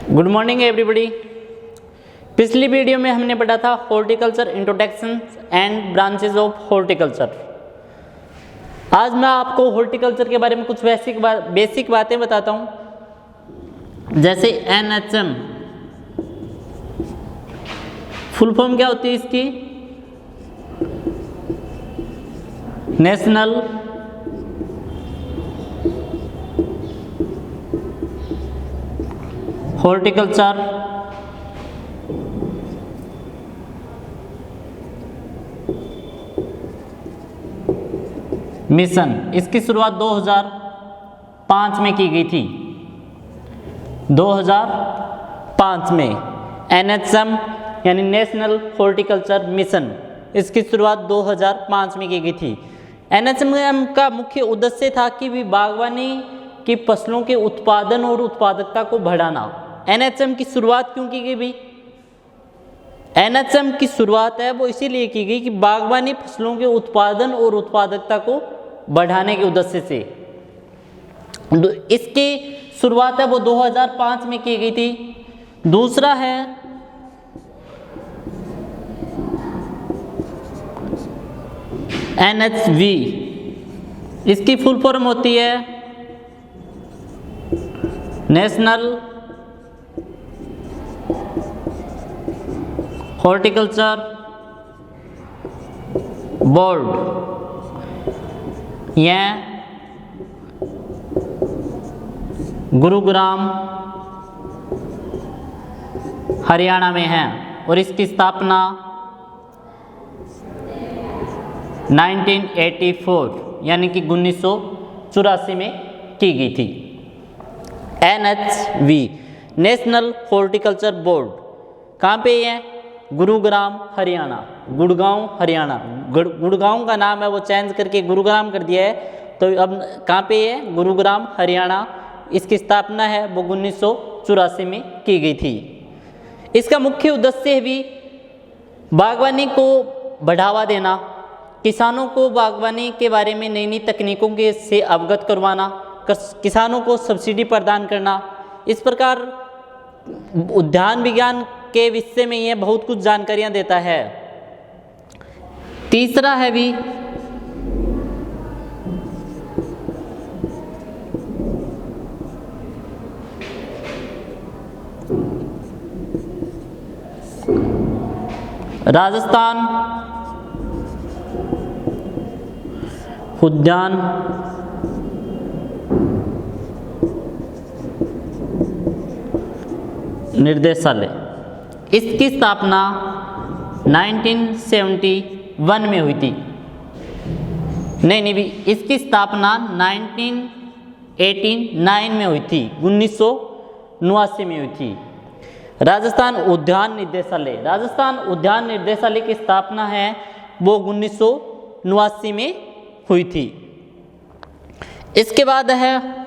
Good morning everybody. पिछली video में हमने पढ़ा था horticulture introduction and branches of horticulture. आज मैं आपको हॉर्टिकल्चर के बारे में कुछ बेसिक बातें बताता हूं। जैसे NHM फुल फॉर्म क्या होती है इसकी? National horticulture mission. इसकी शुरुआत 2005 में की गई थी। 2005 में NHM यानी नेशनल हॉर्टिकल्चर मिशन, इसकी शुरुआत 2005 में की गई थी। NHM का मुख्य उद्देश्य था कि भी बागवानी की फसलों के उत्पादन और उत्पादकता को बढ़ाना। NHM की शुरुआत क्यों की गई भी? NHM की शुरुआत है वो इसीलिए की गई कि बागवानी फसलों के उत्पादन और उत्पादकता को बढ़ाने के उद्देश्य से। इसकी शुरुआत है वो 2005 में की गई थी। दूसरा है NHV। इसकी फुल फॉर्म होती है नेशनल हॉर्टिकल्चर बोर्ड। यह गुरुग्राम हरियाणा में है और इसकी स्थापना 1984 यानी कि 1984 में की गई थी। NHV नेशनल हॉर्टिकल्चर बोर्ड कहाँ पे है? गुरुग्राम हरियाणा, गुड़गांव हरियाणा। गुड़गांव का नाम है वो चेंज करके गुरुग्राम कर दिया है, तो अब कहाँ पे है? गुरुग्राम हरियाणा। इसकी स्थापना है वो 1984 में की गई थी। इसका मुख्य उद्देश्य भी बागवानी को बढ़ावा देना, किसानों को बागवानी के बारे में नई नई तकनीकों के से अवगत करवाना, किसानों को सब्सिडी प्रदान करना। इस प्रकार उद्यान विज्ञान के विषय में यह बहुत कुछ जानकारियां देता है। तीसरा है भी राजस्थान उद्यान निर्देशालय। इसकी स्थापना 1971 में हुई थी। नहीं भी, इसकी स्थापना 1989 में हुई थी, 1989 में हुई थी। राजस्थान उद्यान निर्देशालय, राजस्थान उद्यान निर्देशालय की स्थापना है वो 1989 में हुई थी। इसके बाद है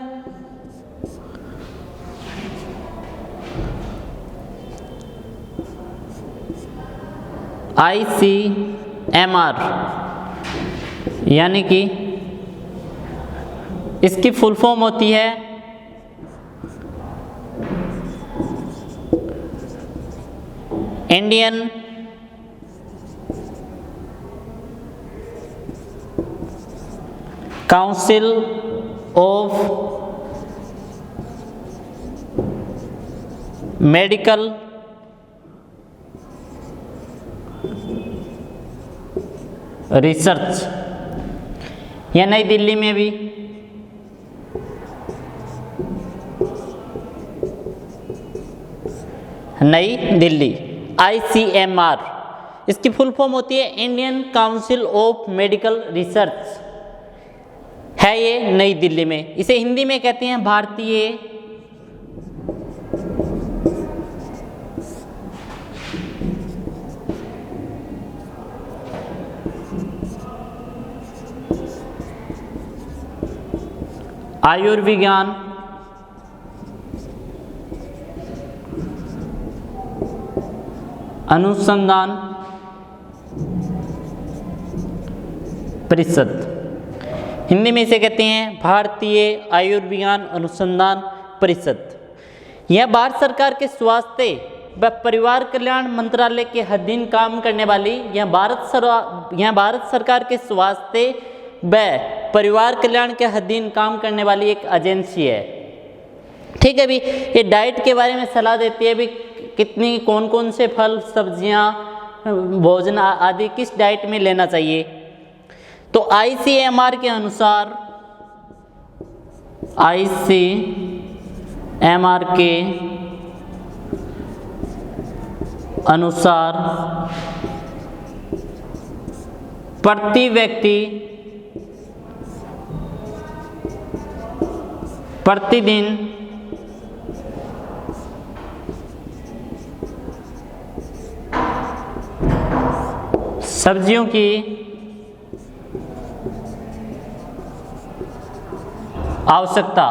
ICMR यानी कि इसकी फुल फॉर्म होती है Indian council of medical research. यह नई दिल्ली में भी नई दिल्ली ICMR। इसकी फुल फॉर्म होती है Indian council of medical research, है ये नई दिल्ली में। इसे हिंदी में कहते हैं भारतीय आयुर्विज्ञान अनुसंधान परिषद। हिंदी में इसे कहते हैं भारतीय आयुर्विज्ञान अनुसंधान परिषद। यह भारत सरकार के स्वास्थ्य व परिवार कल्याण मंत्रालय के अधीन काम करने वाली यह भारत सरकार के स्वास्थ्य व परिवार कल्याण के अधीन काम करने वाली एक एजेंसी है। ठीक है भी, ये डाइट के बारे में सलाह देती है भी कितनी कौन कौन से फल सब्जियां भोजन आदि किस डाइट में लेना चाहिए। तो ICMR के अनुसार प्रति व्यक्ति प्रतिदिन सब्जियों की आवश्यकता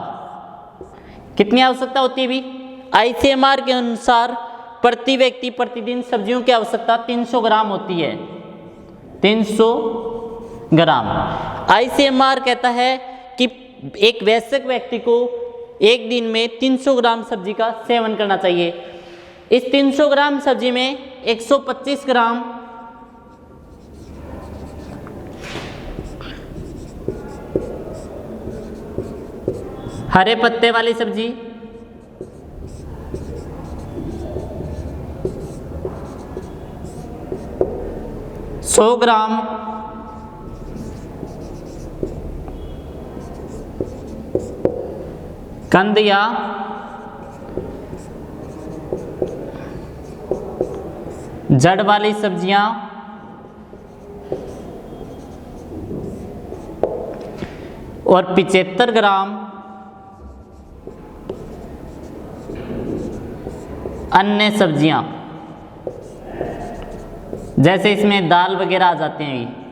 कितनी आवश्यकता होती है भी? ICMR के अनुसार प्रति व्यक्ति प्रतिदिन सब्जियों की आवश्यकता 300 ग्राम होती है। 300 ग्राम। ICMR कहता है कि एक वयस्क व्यक्ति को एक दिन में 300 ग्राम सब्जी का सेवन करना चाहिए। इस 300 ग्राम सब्जी में 125 ग्राम हरे पत्ते वाली सब्जी, 100 ग्राम कंद या जड़ वाली सब्जियां और 75 ग्राम अन्य सब्जियां, जैसे इसमें दाल वगैरह आ जाते हैं।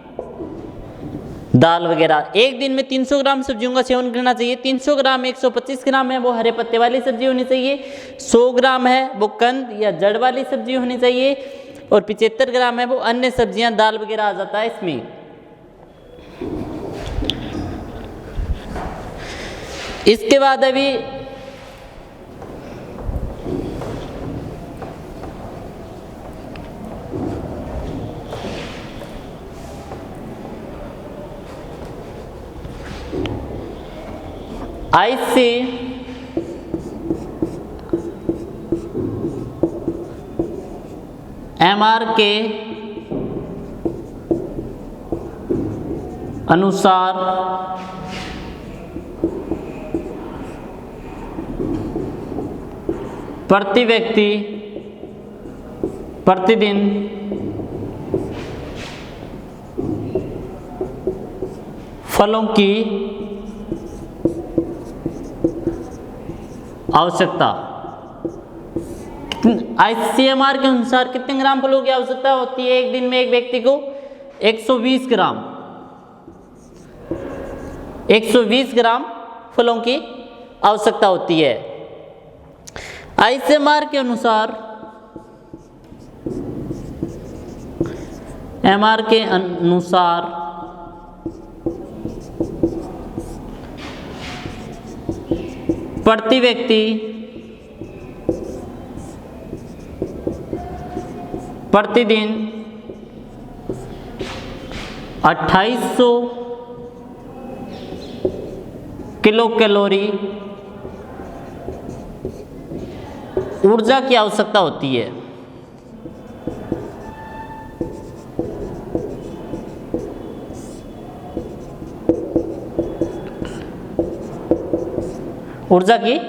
दाल वगैरह एक दिन में 300 ग्राम सब्जियों का सेवन करना चाहिए। 300 ग्राम 125 ग्राम है वो हरे पत्ते वाली सब्जी होनी चाहिए, 100 ग्राम है वो कंद या जड़ वाली सब्जी होनी चाहिए और 75 ग्राम है वो अन्य सब्जियां दाल वगैरह आ जाता है इसमें। इसके बाद अभी ICMR के अनुसार प्रति व्यक्ति प्रतिदिन फलों की आवश्यकता, ICMR के अनुसार कितने ग्राम फलों की आवश्यकता होती है एक दिन में एक व्यक्ति को? 120 ग्राम 120 ग्राम फलों की आवश्यकता होती है। ICMR के अनुसार प्रति व्यक्ति प्रतिदिन 2800 किलो कैलोरी ऊर्जा की आवश्यकता होती है। ऊर्जा की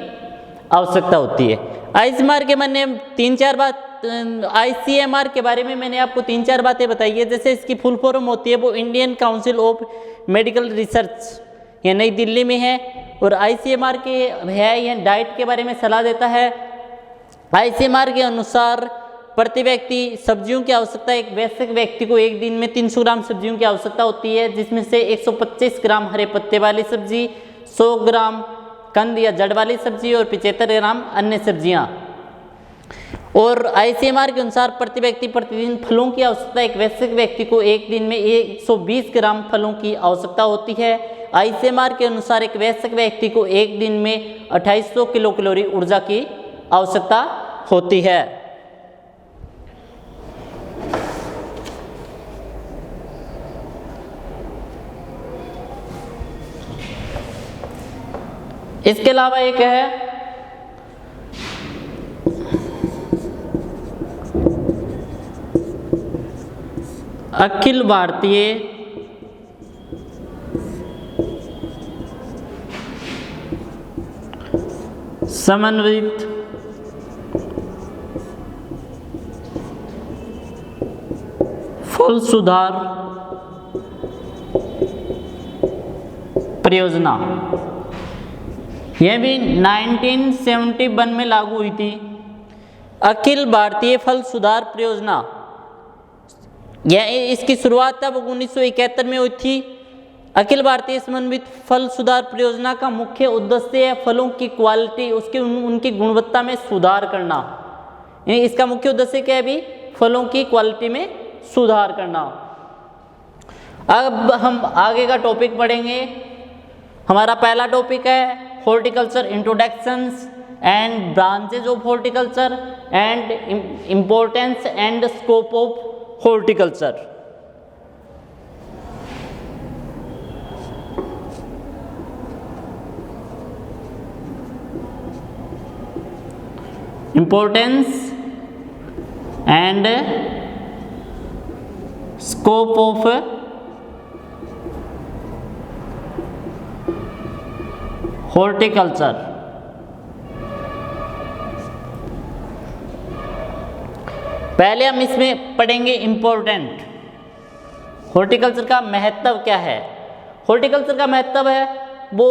आवश्यकता होती है। ICMR के मैंने 3-4 बात ICMR के बारे में मैंने आपको 3-4 बातें बताई है। जैसे इसकी फुल फॉर्म होती है वो Indian council of medical research, ये नई दिल्ली में है। और ICMR के है यह डाइट के बारे में सलाह देता है। ICMR के अनुसार प्रति व्यक्ति सब्जियों की आवश्यकता, एक वयस्क व्यक्ति को एक दिन में 300 ग्राम सब्जियों की आवश्यकता होती है, जिसमें से 125 ग्राम हरे पत्ते वाली सब्जी, 100 ग्राम कंद या जड़ वाली सब्जी और 75 ग्राम अन्य सब्जियां। और आईसीएमआर के अनुसार प्रति व्यक्ति प्रतिदिन फलों की आवश्यकता एक वयस्क व्यक्ति को एक दिन में 120 ग्राम फलों की आवश्यकता होती है। आईसीएमआर के अनुसार एक वयस्क व्यक्ति को एक दिन में 2800 किलो कैलोरी ऊर्जा की आवश्यकता होती है। इसके अलावा एक है अखिल भारतीय समन्वित फल सुधार परियोजना, यह भी 1971 में लागू हुई थी। अखिल भारतीय फल सुधार परियोजना, यह इसकी शुरुआत तब 1971 में हुई थी। अखिल भारतीय समन्वित फल सुधार परियोजना का मुख्य उद्देश्य है फलों की क्वालिटी, उसकी उनकी गुणवत्ता में सुधार करना। इसका मुख्य उद्देश्य क्या है भी? फलों की क्वालिटी में सुधार करना। अब हम आगे का टॉपिक पढ़ेंगे। हमारा पहला टॉपिक है horticulture introductions and branches of horticulture and importance and scope of horticulture. Importance and scope of horticulture. पहले हम इसमें पढ़ेंगे इम्पोर्टेंट। हॉर्टिकल्चर का महत्व क्या है? हॉर्टिकल्चर का महत्व है वो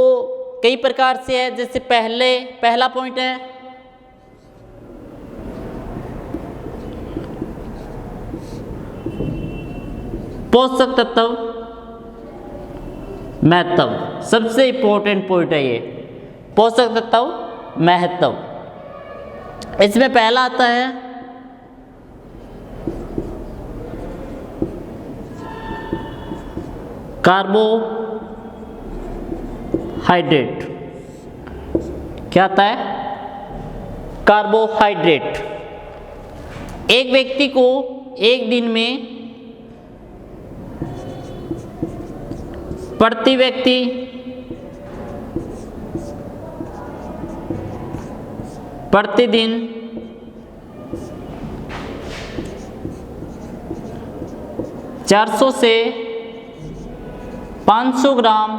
कई प्रकार से है। जैसे पहला पॉइंट है पोषक तत्व महत्व, सबसे इंपॉर्टेंट पॉइंट है ये पोषक तत्व महत्व। इसमें पहला आता है कार्बोहाइड्रेट। क्या आता है? कार्बोहाइड्रेट। एक व्यक्ति को एक दिन में प्रति व्यक्ति प्रतिदिन 400 से 500 ग्राम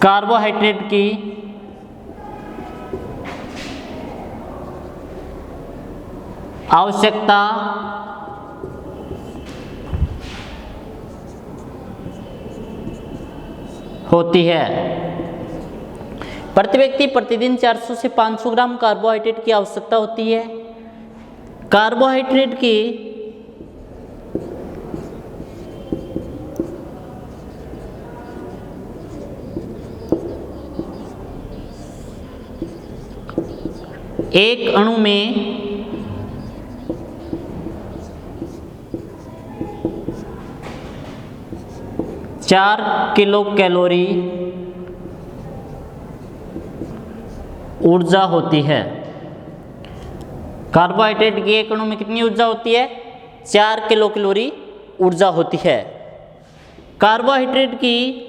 कार्बोहाइड्रेट की आवश्यकता होती है। प्रति व्यक्ति प्रतिदिन 400 से 500 ग्राम कार्बोहाइड्रेट की आवश्यकता होती है। कार्बोहाइड्रेट की एक अणु में 4 किलो कैलोरी ऊर्जा होती है। कार्बोहाइड्रेट की एक अणु में कितनी ऊर्जा होती है? 4 किलो कैलोरी ऊर्जा होती है। कार्बोहाइड्रेट की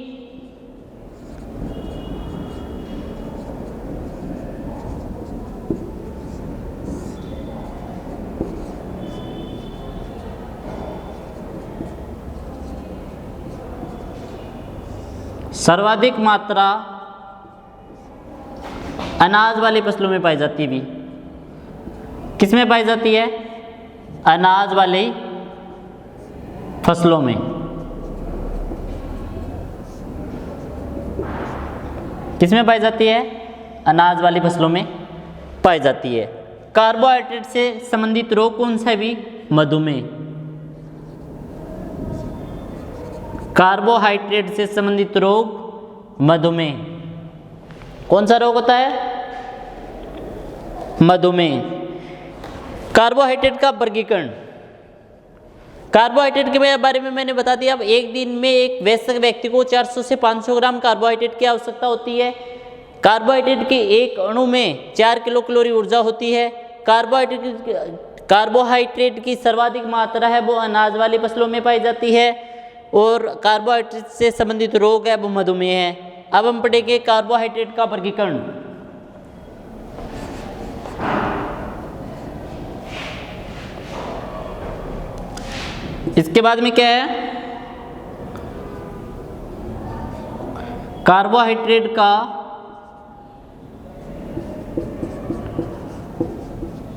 सर्वाधिक मात्रा अनाज वाली फसलों में पाई जाती है। भी किस में पाई जाती है? अनाज वाली फसलों में। किस में पाई जाती है? अनाज वाली फसलों में पाई जाती है। कार्बोहाइड्रेट से संबंधित रोग कौन सा है? भी मधुमेह। कार्बोहाइड्रेट से संबंधित रोग मधुमेह। कौन सा रोग होता है? मधुमेह। कार्बोहाइड्रेट का वर्गीकरण। कार्बोहाइड्रेट के बारे में मैंने बता दिया। अब एक दिन में एक वयस्क व्यक्ति को 400 से 500 ग्राम कार्बोहाइड्रेट की आवश्यकता होती है। कार्बोहाइड्रेट के एक अणु में 4 किलो कैलोरी ऊर्जा होती है। कार्बोहाइड्रेट की सर्वाधिक मात्रा है वो अनाज वाली फसलों में पाई जाती है, और कार्बोहाइड्रेट से संबंधित रोग है वो मधुमेह है। अब हम पढ़ेंगे कार्बोहाइड्रेट का वर्गीकरण। इसके बाद में क्या है? कार्बोहाइड्रेट का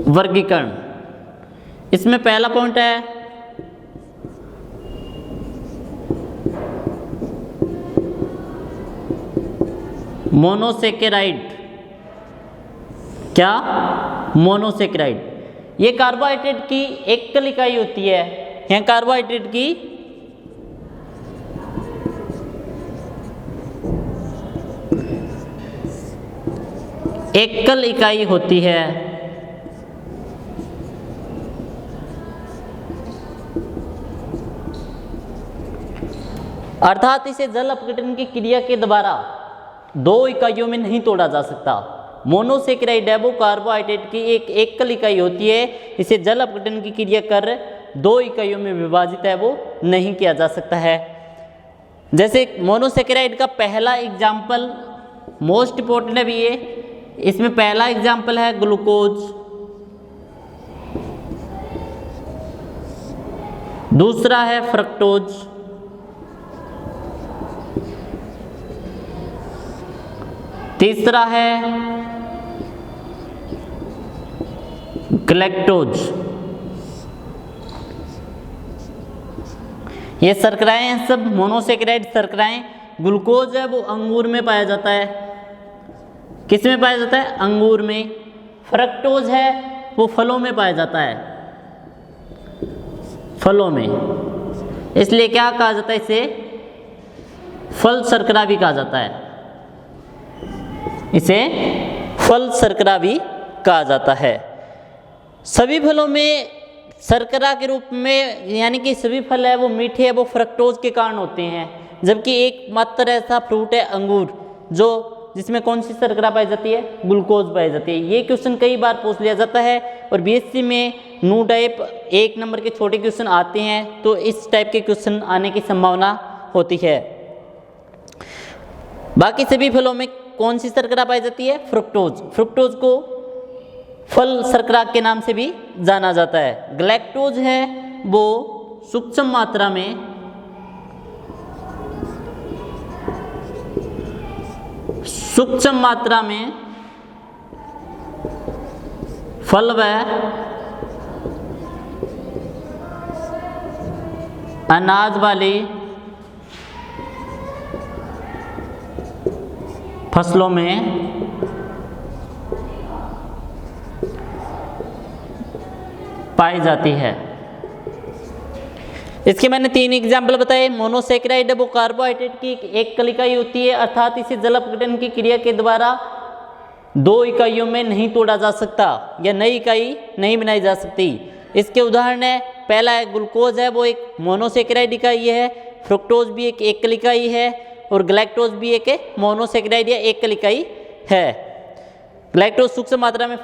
वर्गीकरण। इसमें पहला पॉइंट है मोनोसेकेराइड। क्या? मोनोसेकेराइड। ये कार्बोहाइड्रेट की एकल इकाई होती है। यहाँ कार्बोहाइड्रेट की एकल इकाई होती है। अर्थात इसे जल अपघटन की क्रिया के द्वारा 2 इकाइयों में नहीं तोड़ा जा सकता। मोनोसेकेराइड है वो कार्बोहाइड्रेट की एक एकल इकाई होती है। इसे जल अपघटन की क्रिया कर 2 इकाइयों में विभाजित है वो नहीं किया जा सकता है। जैसे मोनोसेकेराइड का पहला एग्जाम्पल मोस्ट इंपॉर्टेंट है भी ये। इसमें पहला एग्जाम्पल है ग्लूकोज, दूसरा है फ्रक्टोज, तीसरा है ग्लैक्टोज। ये शर्कराएं हैं सब मोनोसेकेराइड शर्कराएं। ग्लूकोज है वो अंगूर में पाया जाता है। किस में पाया जाता है? अंगूर में। फ्रक्टोज है वो फलों में पाया जाता है, फलों में। इसलिए क्या कहा जाता है? इसे फल शर्करा भी कहा जाता है। इसे फल शर्करा भी कहा जाता है। सभी फलों में शर्करा के रूप में, यानी कि सभी फल है वो मीठे है वो फ्रक्टोज के कारण होते हैं। जबकि एकमात्र ऐसा फ्रूट है अंगूर जो जिसमें कौन सी शर्करा पाई जाती है? ग्लूकोज पाई जाती है। ये क्वेश्चन कई बार पूछ लिया जाता है और बीएससी में न्यू टाइप 1 नंबर के छोटे क्वेश्चन आते हैं, तो इस टाइप के क्वेश्चन आने की संभावना होती है। बाकी सभी फलों में कौन सी शर्करा पाई जाती है? फ्रुक्टोज। फ्रुक्टोज को फल शर्करा के नाम से भी जाना जाता है। ग्लैक्टोज है वो सूक्ष्म मात्रा में फल व अनाज वाली फसलों में पाई जाती है। इसके मैंने 3 एग्जाम्पल बताए। मोनोसेकेराइड वो कार्बोहाइड्रेट की एक इकाई होती है, अर्थात इसे जल अपघटन की क्रिया के द्वारा 2 इकाइयों में नहीं तोड़ा जा सकता या नई इकाई नहीं बनाई जा सकती। इसके उदाहरण है, पहला है ग्लूकोज है वो एक मोनोसेकेराइड इकाई है, फ्रुक्टोज भी एक एकल इकाई है, और ग्लैक्टोज भी एक मोनोसेकेराइड या एकल इकाई है। ग्लैक्टोज सूक्ष्म मात्रा में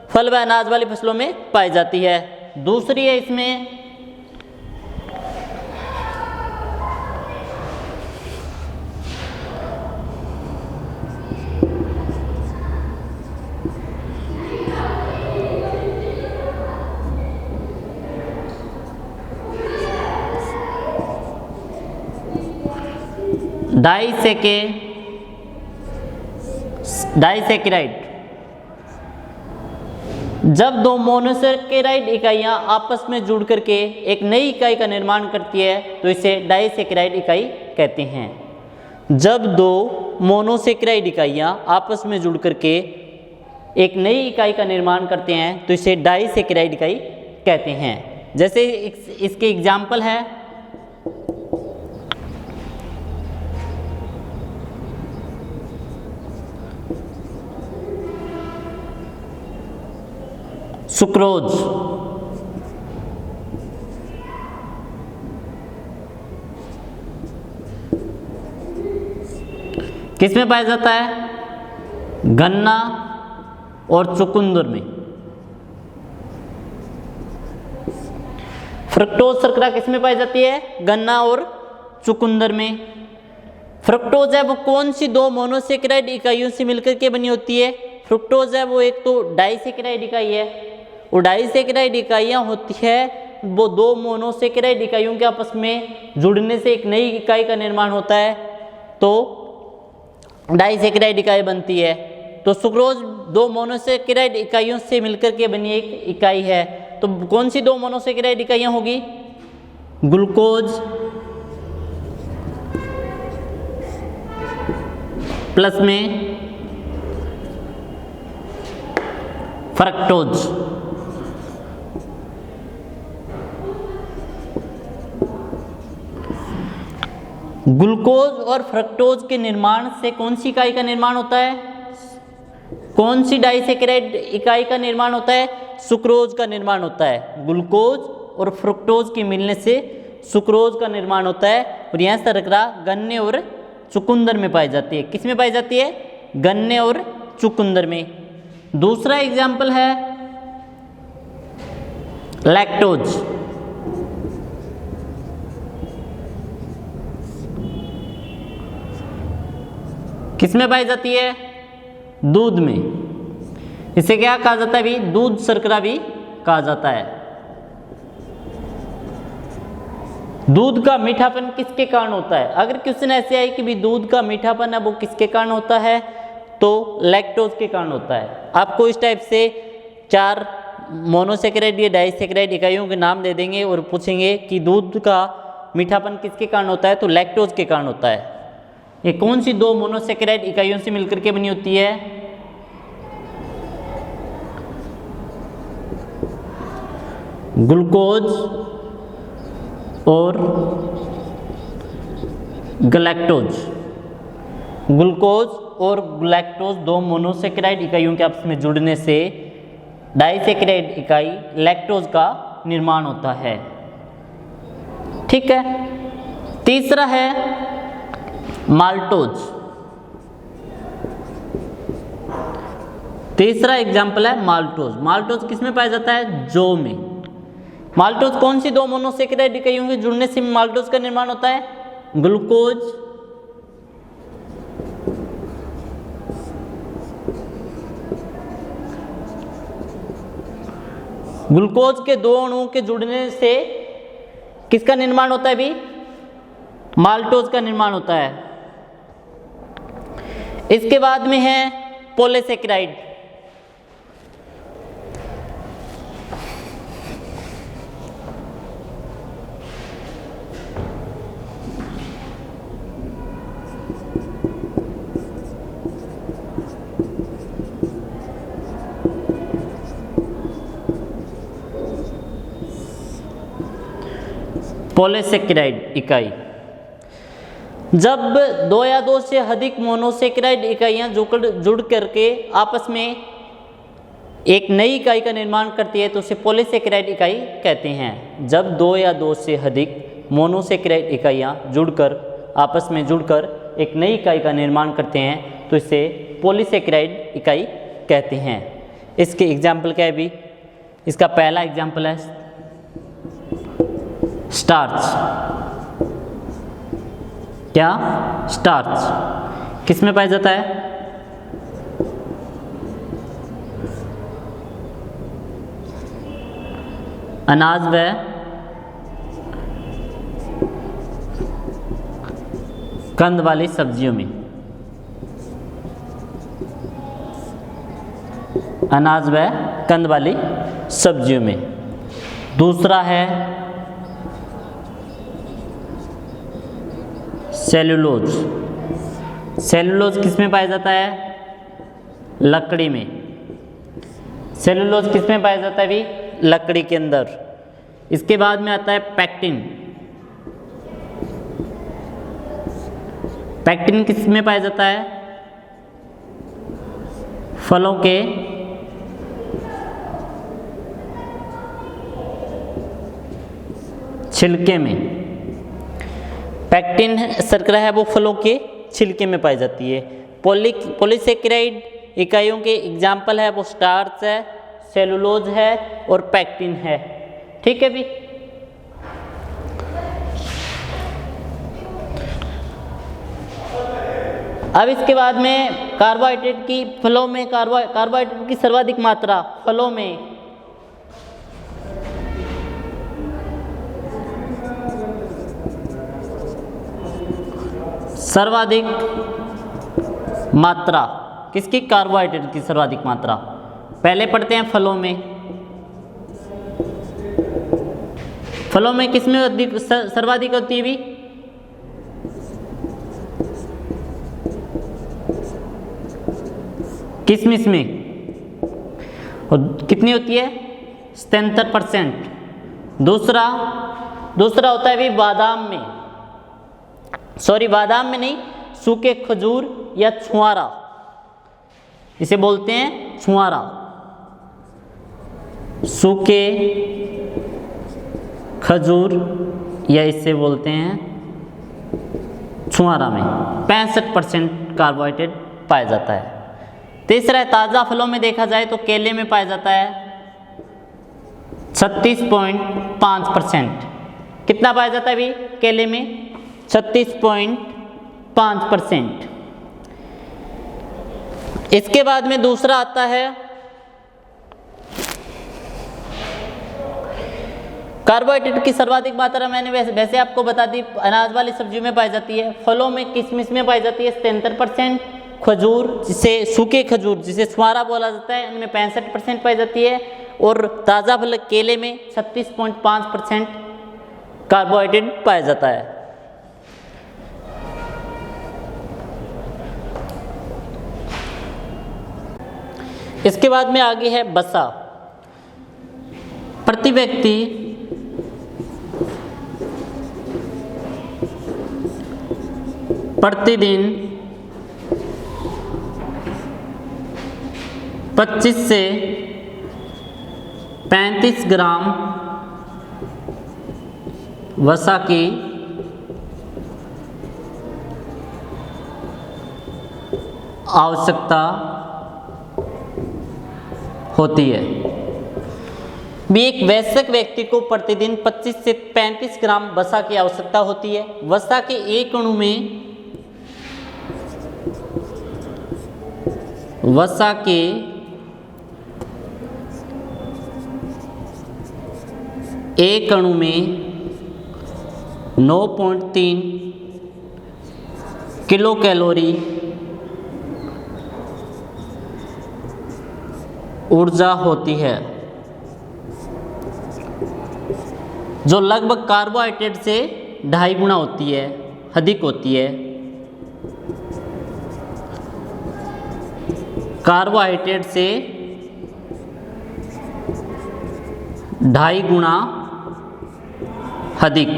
फल व अनाज वाली फसलों में पाई जाती है। दूसरी है इसमें डाइसेकेराइड। जब 2 मोनोसेकेराइड इकाइयां आपस में जुड़ करके एक नई इकाई का निर्माण करती है तो इसे डाइसेकेराइड इकाई कहते हैं। जब 2 मोनोसेकेराइड इकाइयां आपस में जुड़ करके एक नई इकाई का निर्माण करते हैं तो इसे डाइसेकेराइड इकाई कहते हैं। जैसे इसके एग्जाम्पल है सुक्रोज। किसमें पाया जाता है? गन्ना और चुकंदर में। फ्रक्टोज शर्करा किसमें पाई जाती है? गन्ना और चुकंदर में। फ्रक्टोज है वो कौन सी दो मोनोसेकेराइड इकाइयों से मिलकर के बनी होती है? फ्रुक्टोज है वो एक तो डाइसेकेराइड इकाई है, वो डाइसेकेराइड इकाइयाँ होती है वो दो मोनोसेकेराइड इकाइयों के आपस में जुड़ने से एक नई इकाई का निर्माण होता है, तो डाइसेकेराइड इकाई बनती है। तो सुक्रोज दो मोनोसेकेराइड इकाइयों से मिलकर के बनी एक इकाई है। तो कौन सी दो मोनोसेकेराइड इकाइयाँ होगी? ग्लूकोज प्लस में फ्रक्टोज। ग्लूकोज और फ्रक्टोज के निर्माण से कौन सी इकाई का निर्माण होता है? कौन सी डाइसेकेराइड इकाई का निर्माण होता है? सुक्रोज का निर्माण होता है। ग्लूकोज और फ्रुक्टोज के मिलने से सुक्रोज का निर्माण होता है। और यह शर्करा गन्ने और चुकंदर में पाई जाती है। किस में पाई जाती है? गन्ने और चुकंदर में। दूसरा एग्जाम्पल है लैक्टोज। किस में पाई जाती है? दूध में। इसे क्या कहा जाता है भी? दूध शर्करा भी कहा जाता है। दूध का मीठापन किसके कारण होता है? अगर क्वेश्चन ऐसे आए कि भी दूध का मीठापन है वो किसके कारण होता है, तो लैक्टोज के कारण होता है। आपको इस टाइप से 4 मोनोसेकेराइड या डाइसेकेराइड इकाइयों के नाम दे देंगे और पूछेंगे कि दूध का मीठापन किसके कारण होता है, तो लैक्टोज के कारण होता है। ये कौन सी दो मोनोसेकेराइड इकाइयों से मिलकर के बनी होती है? ग्लूकोज और गलैक्टोज। ग्लूकोज और गलैक्टोज दो मोनोसेकेराइड इकाइयों के आपस में जुड़ने से डाइसेकेराइड इकाई लैक्टोज का निर्माण होता है। ठीक है। तीसरा है माल्टोज। तीसरा एग्जाम्पल है माल्टोज। माल्टोज किस में पाया जाता है? जौ में। माल्टोज कौन सी दो मोनोसेकेराइड इकाइयों के जुड़ने से माल्टोज का निर्माण होता है? ग्लूकोज ग्लूकोज के दो अणुओं के जुड़ने से किसका निर्माण होता है भी? माल्टोज का निर्माण होता है। इसके बाद में है पॉलीसेकेराइड। पॉलीसेकेराइड इकाई जब दो या दो से अधिक मोनोसेकेराइड इकाइयां जुड़ करके आपस में एक नई इकाई का निर्माण करती है तो उसे पॉलीसेकेराइड इकाई कहते हैं। जब दो या दो से अधिक मोनोसेकेराइड इकाइयां जुड़कर आपस में जुड़कर एक नई इकाई का निर्माण करते हैं तो इसे पॉलीसेकेराइड इकाई कहते हैं। इसके एग्जाम्पल क्या है भी? इसका पहला एग्जाम्पल है स्टार्च। क्या? स्टार्च किस में पाया जाता है? अनाज व कंद वाली सब्जियों में। अनाज व कंद वाली सब्जियों में। दूसरा है सेलुलोज। सेलुलोज किस में पाया जाता है? लकड़ी में। सेलुलोज किस में पाया जाता है भी? लकड़ी के अंदर। इसके बाद में आता है पैक्टिन। पैक्टिन किस में पाया जाता है? फलों के छिलके में। पैक्टिन शर्करा है वो फलों के छिलके में पाई जाती है। पॉलीसेकेराइड इकाइयों के एग्जाम्पल है वो स्टार्च है, सेलुलोज है और पैक्टिन है। ठीक है भी। अब इसके बाद में कार्बोहाइड्रेट की फलों में कार्बोहाइड्रेट की सर्वाधिक मात्रा फलों में सर्वाधिक मात्रा किसकी? कार्बोहाइड्रेट की सर्वाधिक मात्रा। पहले पढ़ते हैं फलों में। फलों में किसमें अधिक सर्वाधिक होती है भी? किशमिश में। और कितनी होती है? 77%। दूसरा होता है भी बादाम में, बादाम में नहीं, सूखे खजूर या छुआरा, इसे बोलते हैं छुआरा। सूखे खजूर या इसे बोलते हैं छुआरा में 65% कार्बोहाइड्रेट पाया जाता है। तीसरा है ताज़ा फलों में देखा जाए तो केले में पाया जाता है 36.5%। कितना पाया जाता है भी केले में? 36.5%। इसके बाद में दूसरा आता है कार्बोहाइड्रेट की सर्वाधिक मात्रा मैंने वैसे आपको बता दी, अनाज वाली सब्जियों में पाई जाती है। फलों में किशमिश में पाई जाती है 77%, खजूर जिसे सूखे खजूर जिसे छुआरा बोला जाता है उनमें 65% पाई जाती है, और ताज़ा फल केले में 36.5% कार्बोहाइड्रेट पाया जाता है। इसके बाद में आगे है वसा। प्रति व्यक्ति प्रतिदिन 25 से 35 ग्राम वसा की आवश्यकता होती है। भी एक वयस्क व्यक्ति को प्रतिदिन 25 से 35 ग्राम वसा की आवश्यकता होती है। वसा के एक अणु में वसा के एक अणु में 9.3 किलो कैलोरी ऊर्जा होती है, जो लगभग कार्बोहाइड्रेट से 2.5 गुना होती है, अधिक होती है। कार्बोहाइड्रेट से 2.5 गुना अधिक,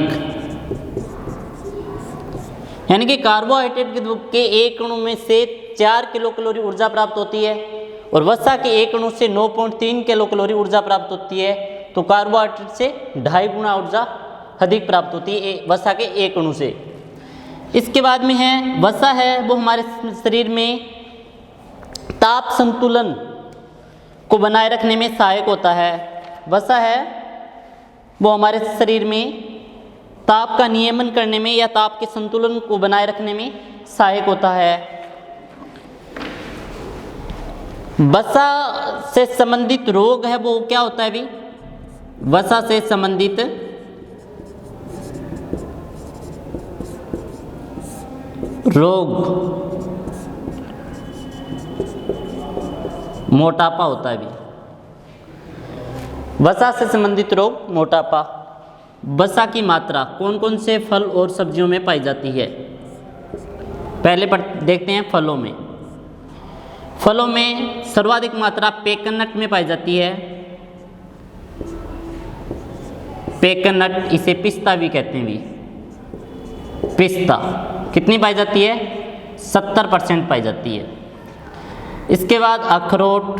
यानी कि कार्बोहाइड्रेट के एक अणु में से 4 किलो कैलोरी ऊर्जा प्राप्त होती है और वसा के एक अणु से 9.3 किलो कैलोरी ऊर्जा प्राप्त होती है। तो कार्बोहाइड्रेट से 2.5 गुना ऊर्जा अधिक प्राप्त होती है वसा के एक अणु से। इसके बाद में है वसा है वो हमारे शरीर में ताप संतुलन को बनाए रखने में सहायक होता है। वसा है वो हमारे शरीर में ताप का नियमन करने में या ताप के संतुलन को बनाए रखने में सहायक होता है। वसा से संबंधित रोग है वो क्या होता है भी? वसा से संबंधित रोग मोटापा होता है भी। वसा से संबंधित रोग मोटापा। वसा की मात्रा कौन कौन से फल और सब्जियों में पाई जाती है? पहले देखते हैं फलों में। फलों में सर्वाधिक मात्रा पेकनट में पाई जाती है। पेकनट, इसे पिस्ता भी कहते हैं भी। पिस्ता कितनी पाई जाती है? 70% पाई जाती है। इसके बाद अखरोट,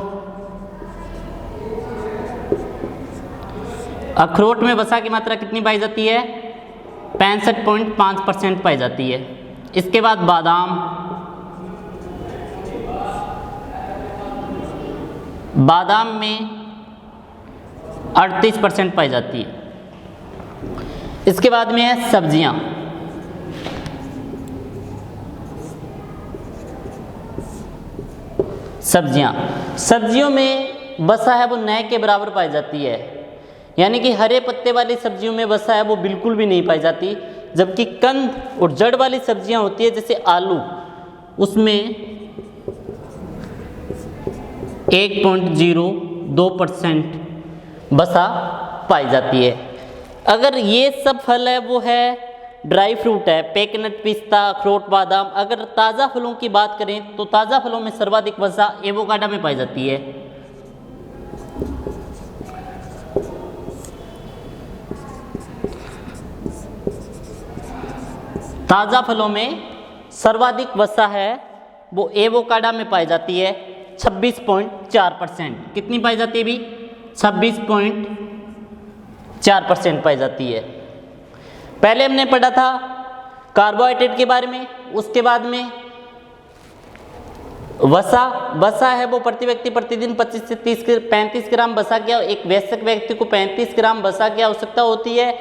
अखरोट में वसा की मात्रा कितनी पाई जाती है? 65.5% पाई जाती है। इसके बाद बादाम, बादाम में 38% पाई जाती है। इसके बाद में है सब्जियां, सब्जियों में वसा है वो न के बराबर पाई जाती है, यानी कि हरे पत्ते वाली सब्जियों में वसा है वो बिल्कुल भी नहीं पाई जाती, जबकि कंद और जड़ वाली सब्जियां होती है जैसे आलू, उसमें 1.02% वसा पाई जाती है। अगर ये सब फल है वो है ड्राई फ्रूट है, पेकनट, पिस्ता, अखरोट, बादाम। अगर ताज़ा फलों की बात करें तो ताज़ा फलों में सर्वाधिक वसा एवोकाडो में पाई जाती है। ताज़ा फलों में सर्वाधिक वसा है वो एवोकाडो में पाई जाती है, 26.4%। कितनी पाई जाती है भी? 26.4% पाई जाती है। पहले हमने पढ़ा था कार्बोहाइड्रेट के बारे में, उसके बाद में वसा है वो प्रति व्यक्ति प्रतिदिन 25 से 35 ग्राम वसा की, एक वयस्क व्यक्ति को 35 ग्राम वसा की आवश्यकता होती है।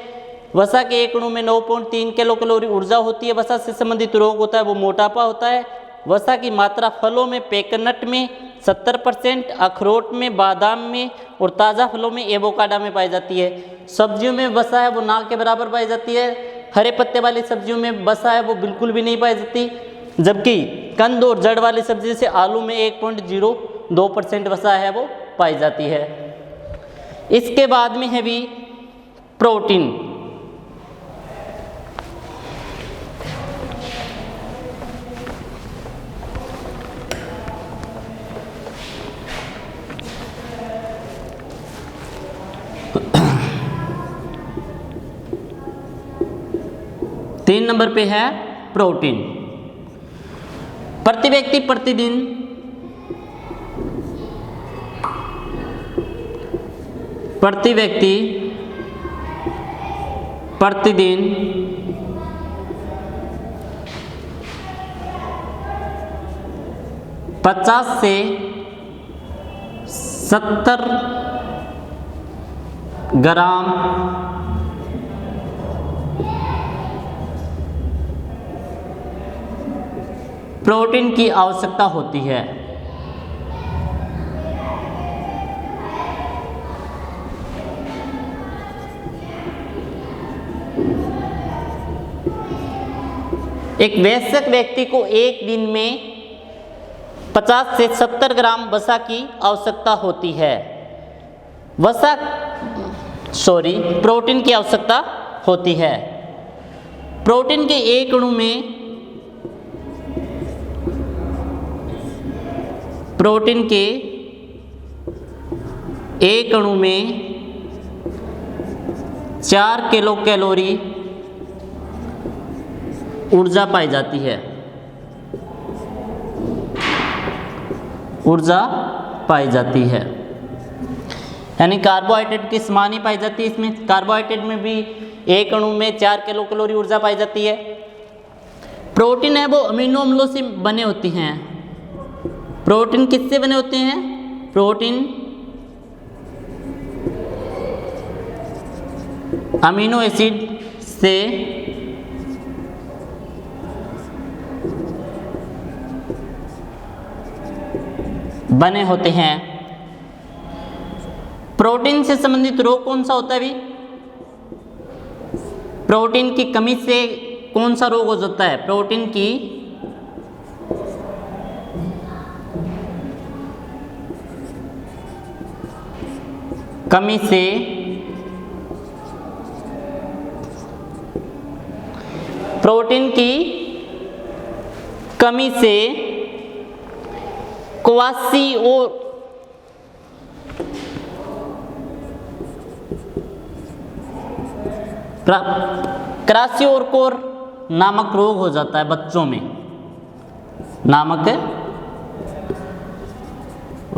वसा के एक अणु में 9.3 किलो कैलोरी ऊर्जा होती है। वसा से संबंधित रोग होता है वो मोटापा होता है। वसा की मात्रा फलों में पेकनट में 70%, अखरोट में, बादाम में और ताज़ा फलों में एवोकाडो में पाई जाती है। सब्जियों में वसा है वो ना के बराबर पाई जाती है। हरे पत्ते वाली सब्जियों में वसा है वो बिल्कुल भी नहीं पाई जाती, जबकि कंद और जड़ वाली सब्जी जैसे आलू में 1.02% वसा है वो पाई जाती है। इसके बाद में है भी प्रोटीन। तीन नंबर पे है प्रोटीन। प्रति व्यक्ति प्रतिदिन 50 से 70 ग्राम प्रोटीन की आवश्यकता होती है। एक वयस्क व्यक्ति को एक दिन में 50 से 70 ग्राम वसा की आवश्यकता होती है। प्रोटीन की आवश्यकता होती है। प्रोटीन के एक अणु में 4 किलो कैलोरी ऊर्जा पाई जाती है। यानी कार्बोहाइड्रेट की समान ही पाई जाती है। इसमें कार्बोहाइड्रेट में भी एक अणु में 4 किलो कैलोरी ऊर्जा पाई जाती है। प्रोटीन है वो अमीनो अम्लों से बने होती हैं। प्रोटीन किससे बने होते हैं? प्रोटीन अमीनो एसिड से बने होते हैं। प्रोटीन से संबंधित रोग कौन सा होता है भी? प्रोटीन की कमी से कौन सा रोग हो जाता है? प्रोटीन की कमी से क्रासिओरकोर नामक रोग हो जाता है बच्चों में। नामक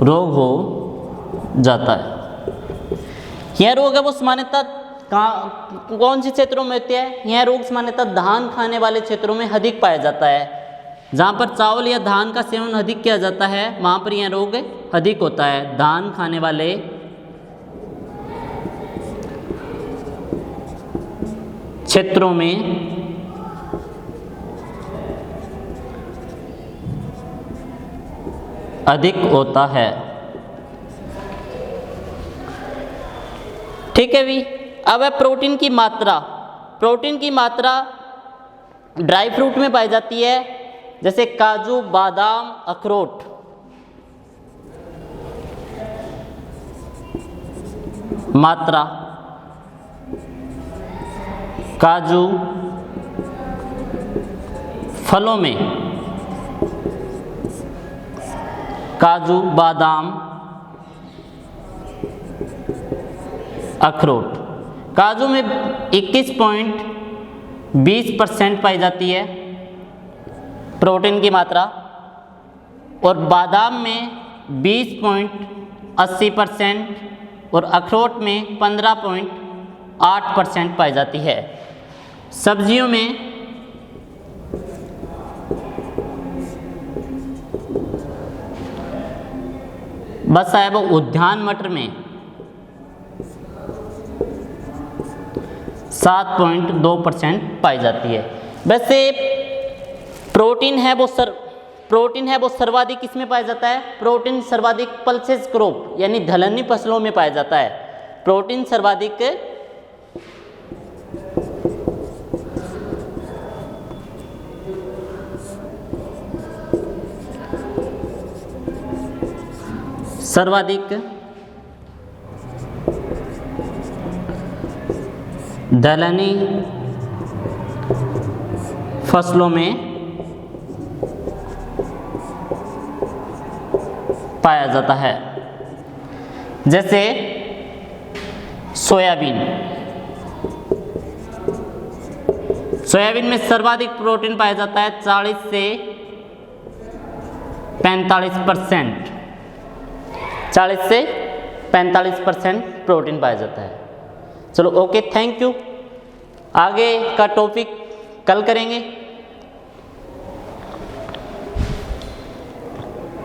रोग हो जाता है। यह रोग है वो सामान्यतः कौन से क्षेत्रों में होते हैं? यह रोग सामान्यतः धान खाने वाले क्षेत्रों में अधिक पाया जाता है। जहाँ पर चावल या धान का सेवन अधिक किया जाता है वहाँ पर यह रोग अधिक होता है। धान खाने वाले क्षेत्रों में अधिक होता है। ठीक है भी। अब है प्रोटीन की मात्रा। प्रोटीन की मात्रा ड्राई फ्रूट में पाई जाती है, जैसे काजू, बादाम, अखरोट। मात्रा काजू, फलों में काजू, बादाम, अखरोट। काजू में 21.20% पाई जाती है प्रोटीन की मात्रा, और बादाम में 20.80% और अखरोट में 15.8% पाई जाती है। सब्जियों में बस है वो उद्यान मटर में 7.2% पाई जाती है। वैसे प्रोटीन है वो सर्वाधिक किसमें पाया जाता है? प्रोटीन सर्वाधिक पल्सेस क्रॉप यानी दलहनी फसलों में पाया जाता है। प्रोटीन सर्वाधिक दलहनी फसलों में पाया जाता है, जैसे सोयाबीन। सोयाबीन में सर्वाधिक प्रोटीन पाया जाता है 40 से 45%। 40 से 45% प्रोटीन पाया जाता है। चलो ओके, थैंक यू। आगे का टॉपिक कल करेंगे।